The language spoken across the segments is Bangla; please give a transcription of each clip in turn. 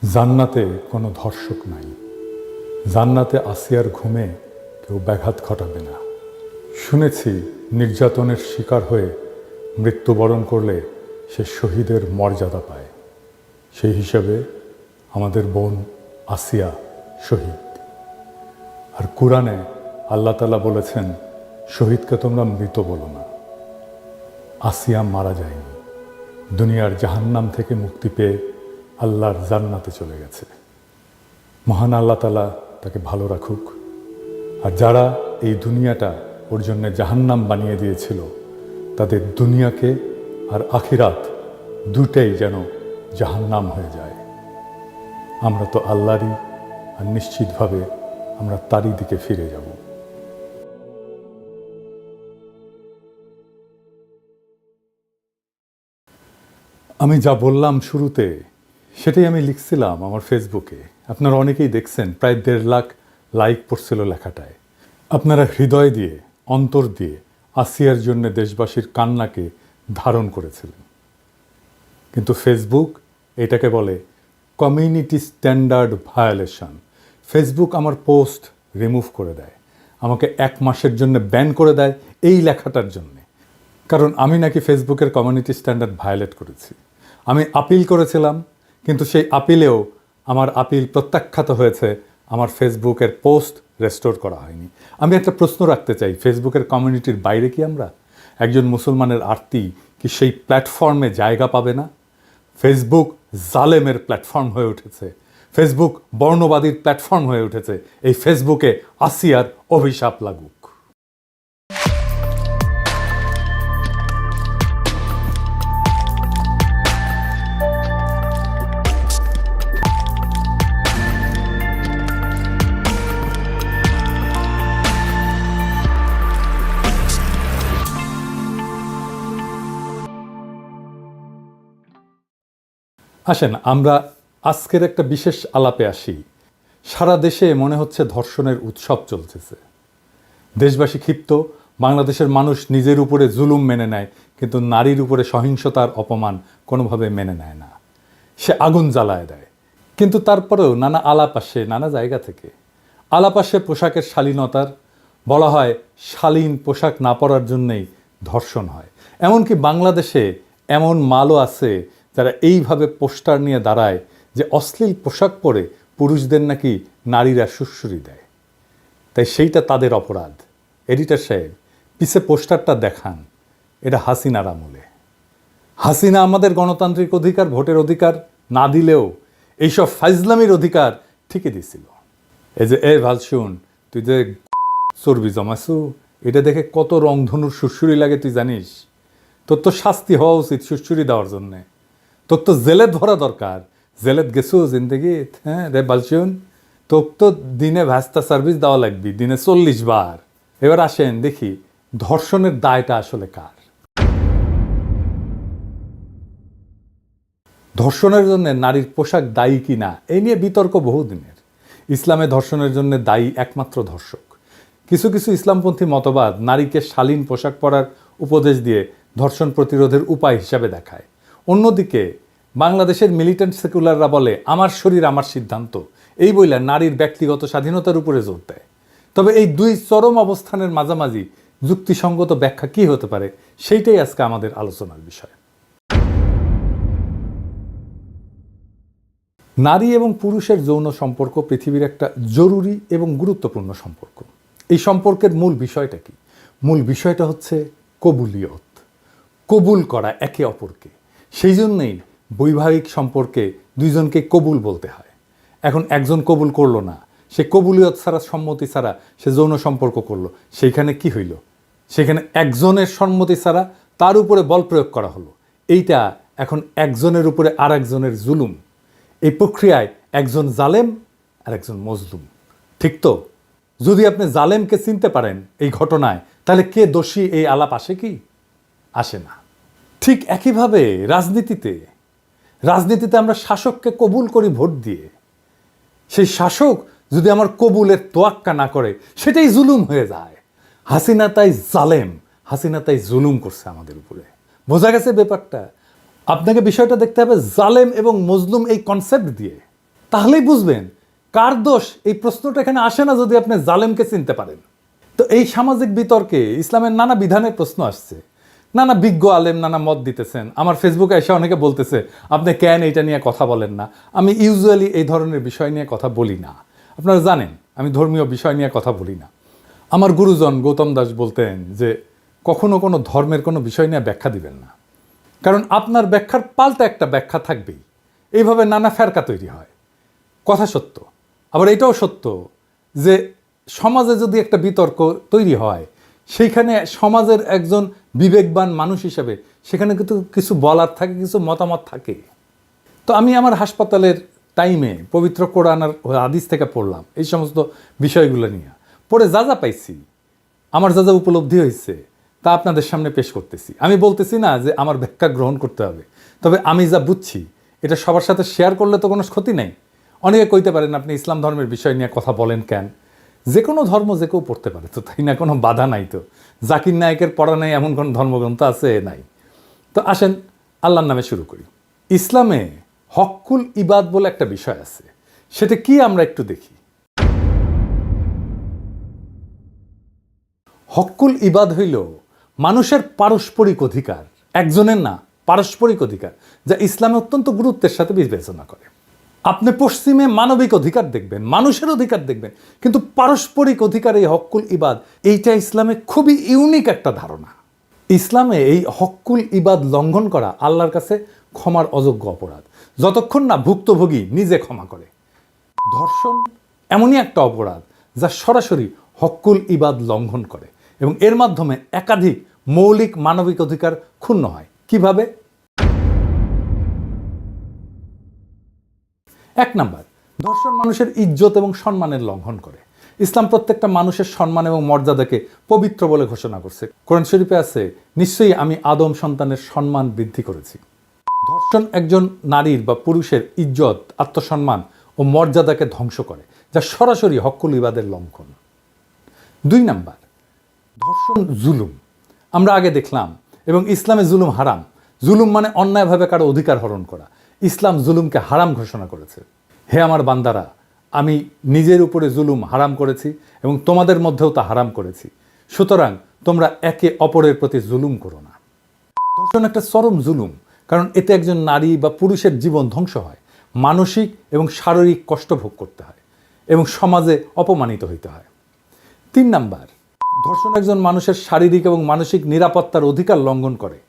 জান্নাতে কোনো ধর্ষক নাই। জান্নাতে আসিয়ার ঘুমে কেউ ব্যাঘাত ঘটাবে না। শুনেছি নির্যাতনের শিকার হয়ে মৃত্যুবরণ করলে সে শহীদের মর্যাদা পায়। সেই হিসাবে আমাদের বোন আসিয়া শহীদ। আর কুরআনে আল্লাহ তাআলা বলেছেন, শহীদকে তোমরা মৃত বলো না। আসিয়া মারা যায়নি, দুনিয়ার জাহান্নাম থেকে মুক্তি পেয়ে আল্লাহর জান্নাতে চলে গেছে। মহান আল্লাহ তাআলা তাকে ভালো রাখুক। আর যারা এই দুনিয়াটা ওর জন্য জাহান্নাম বানিয়ে দিয়েছিল, তাদের দুনিয়াকে আর আখিরাত দুটাই যেন জাহান্নাম হয়ে যায়। আমরা তো আল্লাহরই, আর নিশ্চিতভাবে আমরা তারই দিকে ফিরে যাব। আমি যা বললাম শুরুতে, সেটাই আমি লিখছিলাম আমার ফেসবুকে। আপনারা অনেকেই দেখছেন, প্রায় 1.5 লাখ লাইক পড়ছিল লেখাটায়। আপনারা হৃদয় দিয়ে, অন্তর দিয়ে আসিয়ার জন্য দেশবাসীর কান্নাকে ধারণ করেছিলেন। কিন্তু ফেসবুক এটাকে বলে কমিউনিটি স্ট্যান্ডার্ড ভায়োলেশন। ফেসবুক আমার পোস্ট রিমুভ করে দেয়, আমাকে 1 মাসের জন্য ব্যান করে দেয় এই লেখাটার জন্যে। কারণ আমি নাকি ফেসবুকের কমিউনিটি স্ট্যান্ডার্ড ভায়োলেট করেছি। আমি আপিল করেছিলাম, কিন্তু সেই আপিলেও আমার আপিল প্রত্যাখ্যাত হয়েছে, আমার ফেসবুকের পোস্ট রেস্টোর করা হয়নি। আমি একটা প্রশ্ন রাখতে চাই, ফেসবুকের কমিউনিটির বাইরে কি আমরা? একজন মুসলমানের আরতি কি সেই প্ল্যাটফর্মে জায়গা পাবে না? ফেসবুক জালেমের প্ল্যাটফর্ম হয়ে উঠেছে, ফেসবুক বর্ণবাদীর প্ল্যাটফর্ম হয়ে উঠেছে। এই ফেসবুকে আসিয়ার অভিশাপ লাগুক। আসেন আমরা আজকের একটা বিশেষ আলাপে আসি। সারা দেশে মনে হচ্ছে ধর্ষণের উৎসব চলতেছে। দেশবাসী ক্ষিপ্ত, বাংলাদেশের মানুষ নিজের উপরে জুলুম মেনে নেয়, কিন্তু নারীর উপরে সহিংসতার অপমান কোনোভাবে মেনে নেয় না। সে আগুন জ্বালায় দেয়। কিন্তু তারপরেও নানা আলাপ আসে নানা জায়গা থেকে। আলাপ আসে পোশাকের শালীনতার। বলা হয় শালীন পোশাক না পরার জন্যেই ধর্ষণ হয়। এমনকি বাংলাদেশে এমন মালও আছে যারা এইভাবে পোস্টার নিয়ে দাঁড়ায় যে অশ্লীল পোশাক পরে পুরুষদের নাকি নারীরা সুড়সুড়ি দেয়। তাই সেইটা তাদের অপরাধ। এডিটর সাহেব, পিছে পোস্টারটা দেখান, এটা হাসিনার আমলে। হাসিনা আমাদের গণতান্ত্রিক অধিকার, ভোটের অধিকার না দিলেও এইসব ফাইজলামির অধিকার ঠিকই দিছিল। এই যে ভাল শুন, তুই যে চর্বি জমাছু, এটা দেখে কত রংধনুর সুরসুরি লাগে তুই জানিস? তোর তো শাস্তি হওয়া উচিত সুরসুরি দেওয়ার জন্যে। তোর তো জেলেত ভরা দরকার। জেলেত গেছু জিন্দগি, হ্যাঁ রে বালশুন, তোর তো দিনে ভ্যাস্তা সার্ভিস দেওয়া লাগবি, দিনে 40 বার। এবার আসেন দেখি ধর্ষণের দায়টা আসলে কার। ধর্ষণের জন্য নারীর পোশাক দায়ী কি না, এই নিয়ে বিতর্ক বহুদিনের। ইসলামে ধর্ষণের জন্য দায়ী একমাত্র ধর্ষক। কিছু কিছু ইসলামপন্থী মতবাদ নারীকে শালীন পোশাক পরার উপদেশ দিয়ে ধর্ষণ প্রতিরোধের উপায় হিসাবে দেখায়। অন্যদিকে বাংলাদেশের মিলিটেন্ট সেকুলাররা বলে আমার শরীর আমার সিদ্ধান্ত, এই বইলা নারীর ব্যক্তিগত স্বাধীনতার উপরে জোর দেয়। তবে এই দুই চরম অবস্থানের মাঝামাঝি যুক্তিসঙ্গত ব্যাখ্যা কি হতে পারে, সেইটাই আজকে আমাদের আলোচনার বিষয়। নারী এবং পুরুষের যৌন সম্পর্ক পৃথিবীর একটা জরুরি এবং গুরুত্বপূর্ণ সম্পর্ক। এই সম্পর্কের মূল বিষয়টা কি? মূল বিষয়টা হচ্ছে কবুলিয়ত, কবুল করা একে অপরকে। সেই জন্যেই বৈবাহিক সম্পর্কে দুইজনকে কবুল বলতে হয়। এখন একজন কবুল করলো না, সে কবুলিয়ত ছাড়া, সম্মতি ছাড়া সে যৌন সম্পর্ক করলো, সেইখানে কি হইল? সেখানে একজনের সম্মতি ছাড়া তার উপরে বল প্রয়োগ করা হলো। এইটা এখন একজনের উপরে আর একজনের জুলুম। এই প্রক্রিয়ায় একজন জালেম আর একজন মজলুম। ঠিক তো? যদি আপনি জালেমকে চিনতে পারেন এই ঘটনায়, তাহলে কে দোষী এই আলাপ আসে কি? আসে না। ঠিক একইভাবে রাজনীতিতে আমরা শাসককে কবুল করি ভোট দিয়ে। সেই শাসক যদি আমার কবুলের তোয়াক্কা না করে, সেটাই জুলুম হয়ে যায়। হাসিনা তাই জালেম, হাসিনা তাই জুলুম করছে আমাদের উপরে। বোঝা গেছে ব্যাপারটা? আপনাকে বিষয়টা দেখতে হবে জালেম এবং মজলুম এই কনসেপ্ট দিয়ে। তাহলেই বুঝবেন কার দোষ। এই প্রশ্নটা এখানে আসে না যদি আপনি জালেমকে চিনতে পারেন। তো এই সামাজিক বিতর্কে ইসলামের নানা বিধানের প্রশ্ন আসছে, নানা বিজ্ঞ আলেম নানা মত দিতেছেন। আমার ফেসবুকে এসে অনেকে বলতেছে আপনি কেন এইটা নিয়ে কথা বলেন না। আমি ইউজুয়ালি এই ধরনের বিষয় নিয়ে কথা বলি না। আপনারা জানেন আমি ধর্মীয় বিষয় নিয়ে কথা বলি না। আমার গুরুজন গৌতম দাস বলতেন যে কখনো কোনো ধর্মের কোনো বিষয় নিয়ে ব্যাখ্যা দিবেন না, কারণ আপনার ব্যাখ্যার পাল্টা একটা ব্যাখ্যা থাকবেই। এইভাবে নানা ফেরকা তৈরি হয়। কথা সত্য, আবার এটাও সত্য যে সমাজে যদি একটা বিতর্ক তৈরি হয়, সেইখানে সমাজের একজন বিবেকবান মানুষ হিসেবে সেখানে কিন্তু কিছু বলার থাকে, কিছু মতামত থাকে। তো আমি আমার হাসপাতালের টাইমে পবিত্র কোরআন আর হাদিস থেকে পড়লাম এই সমস্ত বিষয়গুলো নিয়ে। পড়ে যা যা পাইছি, আমার যা যা উপলব্ধি হয়েছে তা আপনাদের সামনে পেশ করতেছি। আমি বলতেছি না যে আমার ব্যাখ্যা গ্রহণ করতে হবে, তবে আমি যা বুঝছি এটা সবার সাথে শেয়ার করলে তো কোনো ক্ষতি নেই। অনেকে কইতে পারেন আপনি ইসলাম ধর্মের বিষয় নিয়ে কথা বলেন কেন? যে কোনো ধর্ম যে কেউ পড়তে পারে তো, তাই না? কোনো বাধা নাই তো। জাকির নায়কের পড়া নেই এমন কোনো ধর্মগ্রন্থ আছে? নাই। তো আসেন আল্লাহর নামে শুরু করি। ইসলামে হক্কুল ইবাদ বলে একটা বিষয় আছে, সেটা কি আমরা একটু দেখি। হক্কুল ইবাদ হইল মানুষের পারস্পরিক অধিকার, একজনের না, পারস্পরিক অধিকার, যা ইসলামে অত্যন্ত গুরুত্বের সাথে বিবেচনা করে। আপনি পশ্চিমে মানবিক অধিকার দেখবেন, মানুষের অধিকার দেখবেন, কিন্তু পারস্পরিক অধিকার, এই হক্কুল ইবাদ, এইটা ইসলামে খুবই ইউনিক একটা ধারণা। ইসলামে এই হক্কুল ইবাদ লঙ্ঘন করা আল্লাহর কাছে ক্ষমার অযোগ্য অপরাধ, যতক্ষণ না ভুক্তভোগী নিজে ক্ষমা করে। ধর্ষণ এমনই একটা অপরাধ যা সরাসরি হক্কুল ইবাদ লঙ্ঘন করে এবং এর মাধ্যমে একাধিক মৌলিক মানবিক অধিকার ক্ষুণ্ণ হয়। কিভাবে? এক নাম্বার, ধর্ষণ মানুষের ইজ্জত এবং সম্মানের লঙ্ঘন করে। ইসলাম প্রত্যেকটা মানুষের সম্মান এবং মর্যাদাকে পবিত্র বলে ঘোষণা করছে। কোরআন শরীফে আছে, নিশ্চয়ই আমি আদম সন্তানের সম্মান বৃদ্ধি করেছি। ধর্ষণ একজন নারীর বা পুরুষের ইজ্জত, আত্মসম্মান ও মর্যাদাকে ধ্বংস করে, যা সরাসরি হক্কুল ইবাদের লঙ্ঘন। দুই নাম্বার, ধর্ষণ জুলুম। আমরা আগে দেখলাম এবং ইসলামে জুলুম হারাম। জুলুম মানে অন্যায়ভাবে কারো অধিকার হরণ করা। ইসলাম জুলুমকে হারাম ঘোষণা করেছে। হে আমার বান্দারা, আমি নিজের উপরে জুলুম হারাম করেছি এবং তোমাদের মধ্যেও তা হারাম করেছি, সুতরাং তোমরা একে অপরের প্রতি জুলুম করো না। ধর্ষণ একটা চরম জুলুম, কারণ এতে একজন নারী বা পুরুষের জীবন ধ্বংস হয়, মানসিক এবং শারীরিক কষ্ট ভোগ করতে হয় এবং সমাজে অপমানিত হইতে হয়। তিন নাম্বার, ধর্ষণ একজন মানুষের শারীরিক এবং মানসিক নিরাপত্তার অধিকার লঙ্ঘন করে।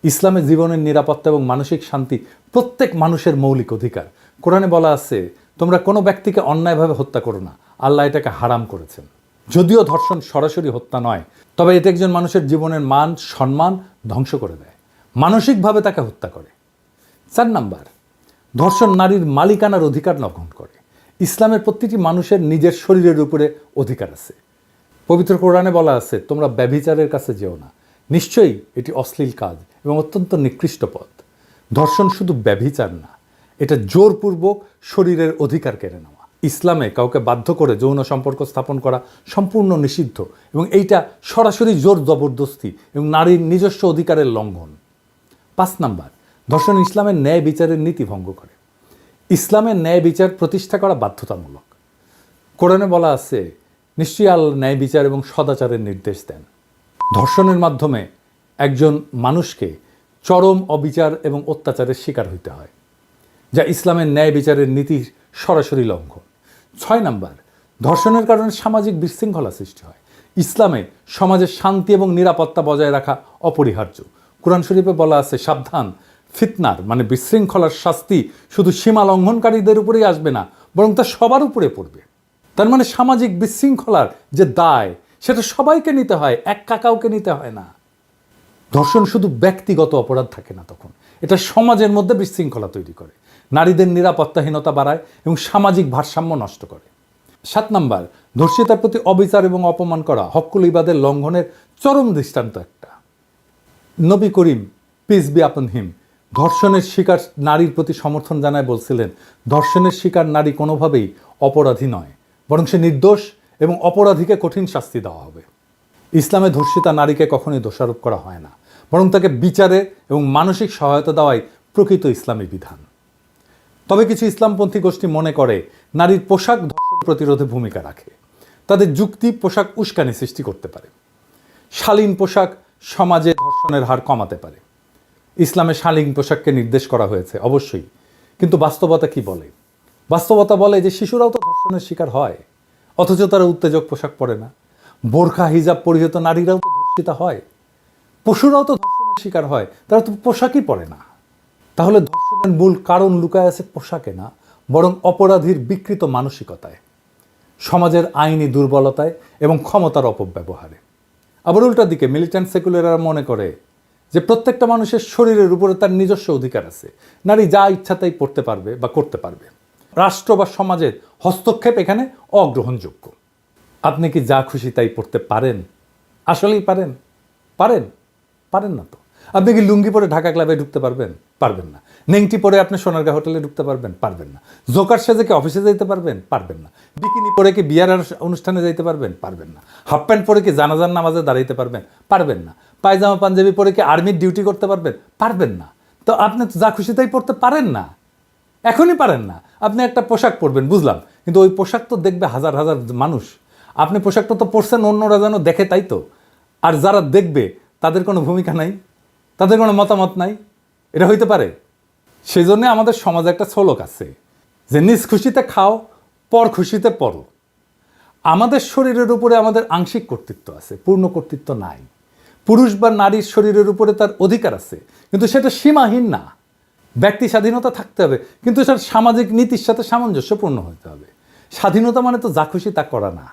ইসলামে জীবনের নিরাপত্তা এবং মানসিক শান্তি প্রত্যেক মানুষের মৌলিক অধিকার। কোরআনে বলা আছে, তোমরা কোনো ব্যক্তিকে অন্যায়ভাবে হত্যা করো না, আল্লাহ এটাকে হারাম করেছেন। যদিও ধর্ষণ সরাসরি হত্যা নয়, তবে এতে একজন মানুষের জীবনের মান সম্মান ধ্বংস করে দেয়, মানসিকভাবে তাকে হত্যা করে। চার নাম্বার, ধর্ষণ নারীর মালিকানার অধিকার লঙ্ঘন করে। ইসলামের প্রতিটি মানুষের নিজের শরীরের উপরে অধিকার আছে। পবিত্র কোরআনে বলা আছে, তোমরা ব্যভিচারের কাছে যেও না, নিশ্চয়ই এটি অশ্লীল কাজ এবং অত্যন্ত নিকৃষ্ট পথ। ধর্ষণ শুধু ব্যভিচার না, এটা জোরপূর্বক শরীরের অধিকার কেড়ে নেওয়া। ইসলামে কাউকে বাধ্য করে যৌন সম্পর্ক স্থাপন করা সম্পূর্ণ নিষিদ্ধ এবং এইটা সরাসরি জোর জবরদস্তি এবং নারীর নিজস্ব অধিকারের লঙ্ঘন। পাঁচ নাম্বার, ধর্ষণ ইসলামের ন্যায় বিচারের নীতি ভঙ্গ করে। ইসলামের ন্যায় বিচার প্রতিষ্ঠা করা বাধ্যতামূলক। কোরআনে বলা আছে, নিশ্চয়ই আল্লাহ ন্যায় বিচার এবং সদাচারের নির্দেশ দেন। ধর্ষণের মাধ্যমে একজন মানুষকে চরম অবিচার এবং অত্যাচারের শিকার হইতে হয়, যা ইসলামের ন্যায় বিচারের নীতির সরাসরি লঙ্ঘন। ছয় নাম্বার, ধর্ষণের কারণে সামাজিক বিশৃঙ্খলা সৃষ্টি হয়। ইসলামে সমাজের শান্তি এবং নিরাপত্তা বজায় রাখা অপরিহার্য। কোরআন শরীফে বলা আছে, সাবধান, ফিতনার মানে বিশৃঙ্খলার শাস্তি শুধু সীমা লঙ্ঘনকারীদের উপরেই আসবে না, বরং তা সবার উপরে পড়বে। তার মানে সামাজিক বিশৃঙ্খলার যে দায়, সেটা সবাইকে নিতে হয়, একা কাউকে নিতে হয় না। ধর্ষণ শুধু ব্যক্তিগত অপরাধ থাকে না, তখন এটা সমাজের মধ্যে বিশৃঙ্খলা তৈরি করে, নারীদের নিরাপত্তাহীনতা বাড়ায় এবং সামাজিক ভারসাম্য নষ্ট করে। সাত নাম্বার, ধর্ষিতার প্রতি অবিচার এবং অপমান করা হক্কুল ইবাদের লঙ্ঘনের চরম দৃষ্টান্ত একটা। নবী করিম পিস বি আপন হিম ধর্ষণের শিকার নারীর প্রতি সমর্থন জানায় বলছিলেন, ধর্ষণের শিকার নারী কোনোভাবেই অপরাধী নয়, বরং সে নির্দোষ এবং অপরাধীকে কঠিন শাস্তি দেওয়া হবে। ইসলামে ধর্ষিতা নারীকে কখনোই দোষারোপ করা হয় না, বরং তাকে বিচারে এবং মানসিক সহায়তা দেওয়াই প্রকৃত ইসলামী বিধান। তবে কিছু ইসলামপন্থী গোষ্ঠী মনে করে নারীর পোশাক ধর্ষণ প্রতিরোধে ভূমিকা রাখে। তাদের যুক্তি, পোশাক উস্কানি সৃষ্টি করতে পারে। শালীন পোশাক সমাজে ধর্ষণের হার কমাতে পারে। ইসলামে শালীন পোশাককে নির্দেশ করা হয়েছে অবশ্যই, কিন্তু বাস্তবতা কি বলে? বাস্তবতা বলে যে শিশুরাও তো ধর্ষণের শিকার হয়, অথচ তারা উত্তেজক পোশাক পরে না। বোরখা হিজাব পরিহিত নারীরাও তো ধর্ষিতা হয়, পশুরাও তো ধর্ষণের শিকার হয়, তারা তো পোশাকই পরে না। তাহলে ধর্ষণের মূল কারণ লুকায় আছে পোশাকে না, বরং অপরাধীর বিকৃত মানসিকতায়, সমাজের আইনি দুর্বলতায় এবং ক্ষমতার অপব্যবহারে। আবার উল্টা দিকে মিলিট্যান্ট সেকুলাররা মনে করে যে প্রত্যেকটা মানুষের শরীরের উপরে তার নিজস্ব অধিকার আছে, নারী যা ইচ্ছা তাই পড়তে পারবে বা করতে পারবে। রাষ্ট্র বা সমাজের হস্তক্ষেপ এখানে অগ্রহণযোগ্য। আপনি কি যা খুশি তাই পড়তে পারেন? আসলেই পারেন? পারেন? পারেন না তো। আপনি কি লুঙ্গি পরে ঢাকা ক্লাবে ঢুকতে পারবেন? পারবেন না। নেংটি পরে আপনি সোনারগাঁ হোটেলে ঢুকতে পারবেন? পারবেন না। জোকার সেজে কি অফিসে যেতে পারবেন? পারবেন না। বিকিনি পরে কি বিয়ার অনুষ্ঠানে যাইতে পারবেন? পারবেন না। হাফ প্যান্ট পরে কি জানাজার নামাজে দাঁড়াইতে পারবেন? পারবেন না। পায়জামা পাঞ্জাবি পরে কি আর্মির ডিউটি করতে পারবেন? পারবেন না। তো আপনি তো যা খুশি তাই পড়তে পারেন না, এখনই পারেন না। আপনি একটা পোশাক পরবেন বুঝলাম, কিন্তু ওই পোশাক তো দেখবে হাজার হাজার মানুষ। আপনি পোশাকটা তো পরছেন অন্যরা যেন দেখে, তাই তো। আর যারা দেখবে তাদের কোনো ভূমিকা নাই, তাদের কোনো মতামত নাই, এটা হইতে পারে? সেই জন্যে আমাদের সমাজে একটা শ্লোক আছে যে নিজ খুশিতে খাও, পর খুশিতে পড়ো। আমাদের শরীরের উপরে আমাদের আংশিক কর্তৃত্ব আছে, পূর্ণ কর্তৃত্ব নাই। পুরুষ বা নারীর শরীরের উপরে তার অধিকার আছে, কিন্তু সেটা সীমাহীন না। ব্যক্তি স্বাধীনতা থাকতে হবে, কিন্তু সেটা সামাজিক নীতির সাথে সামঞ্জস্যপূর্ণ হতে হবে। স্বাধীনতা মানে তো যা খুশি তা করা না।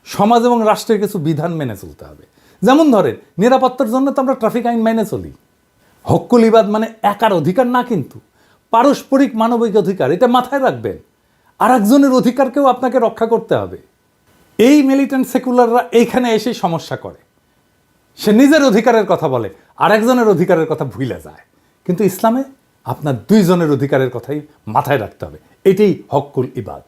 সমাজ এবং রাষ্ট্রের কিছু বিধান মেনে চলতে হবে। যেমন ধরেন, নিরাপত্তার জন্য তো আমরা ট্রাফিক আইন মেনে চলি। হক্কুল ইবাদ মানে একার অধিকার না, কিন্তু পারস্পরিক মানবিক অধিকার, এটা মাথায় রাখবেন। আর একজনের অধিকারকেও আপনাকে রক্ষা করতে হবে। এই মিলিটেন্ট সেকুলাররা এইখানে এসেই সমস্যা করে। সে নিজের অধিকারের কথা বলে, আর একজনের অধিকারের কথা ভুলে যায়। কিন্তু ইসলামে আপনার দুইজনের অধিকারের কথাই মাথায় রাখতে হবে। এটাই হক্কুল ইবাদ।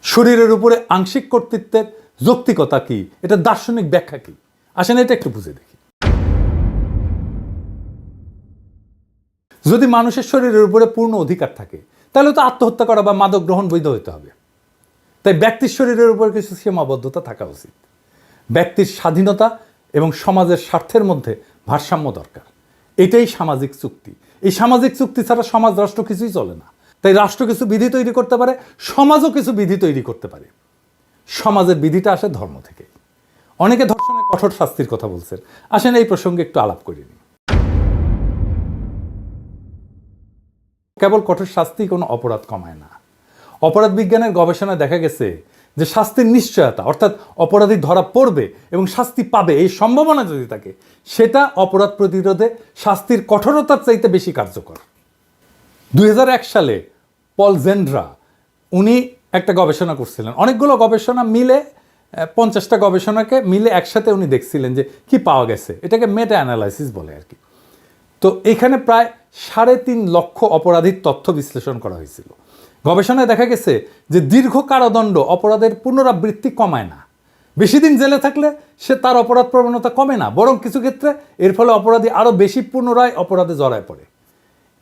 শরীরের উপরে আংশিক কর্তৃত্বের যৌক্তিকতা কি, এটা দার্শনিক ব্যাখ্যা কি, আসেন এটা একটু বুঝে দেখি। যদি মানুষের শরীরের উপরে পূর্ণ অধিকার থাকে, তাহলে তো আত্মহত্যা করা বা মাদক গ্রহণ বৈধ হতে হবে। তাই ব্যক্তির শরীরের উপর কিছু সীমাবদ্ধতা থাকা উচিত। ব্যক্তির স্বাধীনতা এবং সমাজের স্বার্থের মধ্যে ভারসাম্য দরকার। এটাই সামাজিক চুক্তি। এই সামাজিক চুক্তি ছাড়া সমাজ, রাষ্ট্র কিছুই চলে না। তাই রাষ্ট্র কিছু বিধি তৈরি করতে পারে, সমাজও কিছু বিধি তৈরি করতে পারে। সমাজের বিধিটা আসে ধর্ম থেকে। অনেকে ধর্ষণের কঠোর শাস্তির কথা বলছেন, আসেন এই প্রসঙ্গে একটু আলাপ করে নিই। কেবল কঠোর শাস্তি কোনো অপরাধ কমায় না। অপরাধ বিজ্ঞানের গবেষণায় দেখা গেছে যে শাস্তির নিশ্চয়তা, অর্থাৎ অপরাধী ধরা পড়বে এবং শাস্তি পাবে এই সম্ভাবনা যদি থাকে, সেটা অপরাধ প্রতিরোধে শাস্তির কঠোরতার চাইতে বেশি কার্যকর। 2001 সালে পল জেন্ড্রা উনি একটা গবেষণা করছিলেন। অনেকগুলো গবেষণা মিলে 50টা গবেষণাকে মিলে একসাথে উনি দেখছিলেন যে কি পাওয়া গেছে। এটাকে মেটা অ্যানালাইসিস বলে আর কি। তো এখানে প্রায় 3.5 লক্ষ অপরাধীর তথ্য বিশ্লেষণ করা হয়েছিল। গবেষণায় দেখা গেছে যে দীর্ঘ কারাদণ্ড অপরাধের পুনরাবৃত্তি কমায় না। বেশি দিন জেলে থাকলে সে তার অপরাধ প্রবণতা কমে না, বরং কিছু ক্ষেত্রে এর ফলে অপরাধী আরও বেশি পুনরায় অপরাধে জড়ায় পড়ে।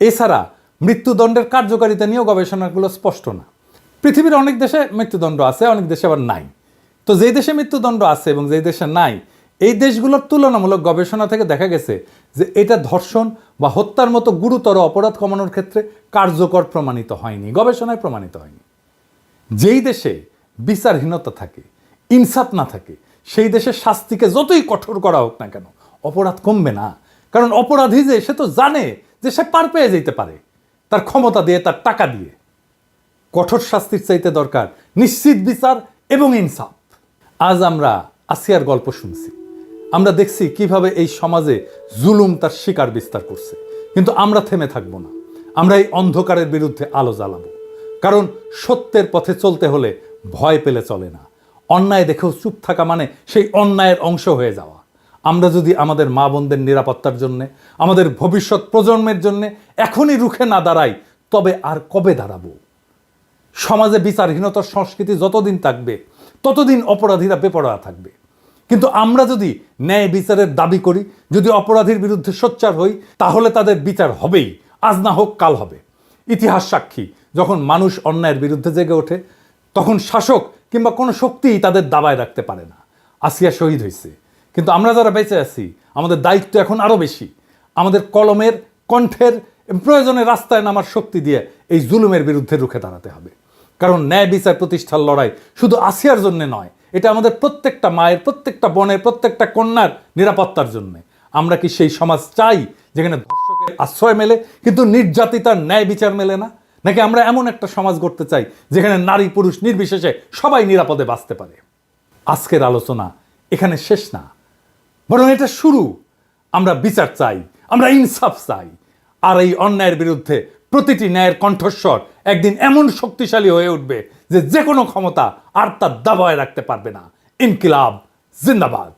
এছাড়া মৃত্যুদণ্ডের কার্যকারিতা নিয়েও গবেষণাগুলো স্পষ্ট না। পৃথিবীর অনেক দেশে মৃত্যুদণ্ড আছে, অনেক দেশে আবার নাই। তো যেই দেশে মৃত্যুদণ্ড আছে এবং যেই দেশে নাই, এই দেশগুলোর তুলনামূলক গবেষণা থেকে দেখা গেছে যে এটা ধর্ষণ বা হত্যার মতো গুরুতর অপরাধ কমানোর ক্ষেত্রে কার্যকর প্রমাণিত হয়নি, গবেষণায় প্রমাণিত হয়নি। যেই দেশে বিচারহীনতা থাকে, ইনসাফ না থাকে, সেই দেশে শাস্তিকে যতই কঠোর করা হোক না কেন, অপরাধ কমবে না। কারণ অপরাধী যে সে তো জানে যে সে পার পেয়ে যেতে পারে তার ক্ষমতা দিয়ে, তার টাকা দিয়ে। কঠোর শাস্তির চাইতে দরকার নিশ্চিত বিচার এবং ইনসাফ। আজ আমরা আসিয়ার গল্প শুনছি, আমরা দেখছি কিভাবে এই সমাজে জুলুম তার শিকার বিস্তার করছে। কিন্তু আমরা থেমে থাকবো না, আমরা এই অন্ধকারের বিরুদ্ধে আলো জ্বালাবো। কারণ সত্যের পথে চলতে হলে ভয় পেলে চলে না। অন্যায় দেখেও চুপ থাকা মানে সেই অন্যায়ের অংশ হয়ে যাওয়া। আমরা যদি আমাদের মা বোনদের নিরাপত্তার জন্যে, আমাদের ভবিষ্যৎ প্রজন্মের জন্যে এখনই রুখে না দাঁড়াই, তবে আর কবে দাঁড়াবো? সমাজে বিচারহীনতার সংস্কৃতি যতদিন থাকবে, ততদিন অপরাধীরা বেপরোয়া থাকবে। কিন্তু আমরা যদি ন্যায় বিচারের দাবি করি, যদি অপরাধীর বিরুদ্ধে সোচ্চার হই, তাহলে তাদের বিচার হবেই, আজ না হোক কাল হবে। ইতিহাস সাক্ষী, যখন মানুষ অন্যায়ের বিরুদ্ধে জেগে ওঠে তখন শাসক কিংবা কোনো শক্তিই তাদের দাবায় রাখতে পারে না। আসিয়া শহীদ হয়েছে, কিন্তু আমরা যারা বেঁচে আছি আমাদের দায়িত্ব এখন আরও বেশি। আমাদের কলমের, কণ্ঠের, প্রয়োজনে রাস্তায় নামার শক্তি দিয়ে এই জুলুমের বিরুদ্ধে রুখে দাঁড়াতে হবে। কারণ ন্যায় বিচার প্রতিষ্ঠার লড়াই শুধু আসিয়ার জন্য নয়, এটা আমাদের প্রত্যেকটা মায়ের, প্রত্যেকটা বোনের, প্রত্যেকটা কন্যার নিরাপত্তার জন্যে। আমরা কি সেই সমাজ চাই যেখানে ধর্ষকের আশ্রয় মেলে কিন্তু নির্যাতিতার ন্যায় বিচার মেলে না? নাকি আমরা এমন একটা সমাজ গড়তে চাই যেখানে নারী পুরুষ নির্বিশেষে সবাই নিরাপদে বাঁচতে পারে? আজকের আলোচনা এখানে শেষ না, বরং এটা শুরু। আমরা বিচার চাই, আমরা ইনসাফ চাই। আর এই অন্যায়ের বিরুদ্ধে প্রতিটি ন্যায়ের কণ্ঠস্বর একদিন এমন শক্তিশালী হয়ে উঠবে যে কোনো ক্ষমতা আর তার দাবায় রাখতে পারবে না। ইনকিলাব জিন্দাবাদ।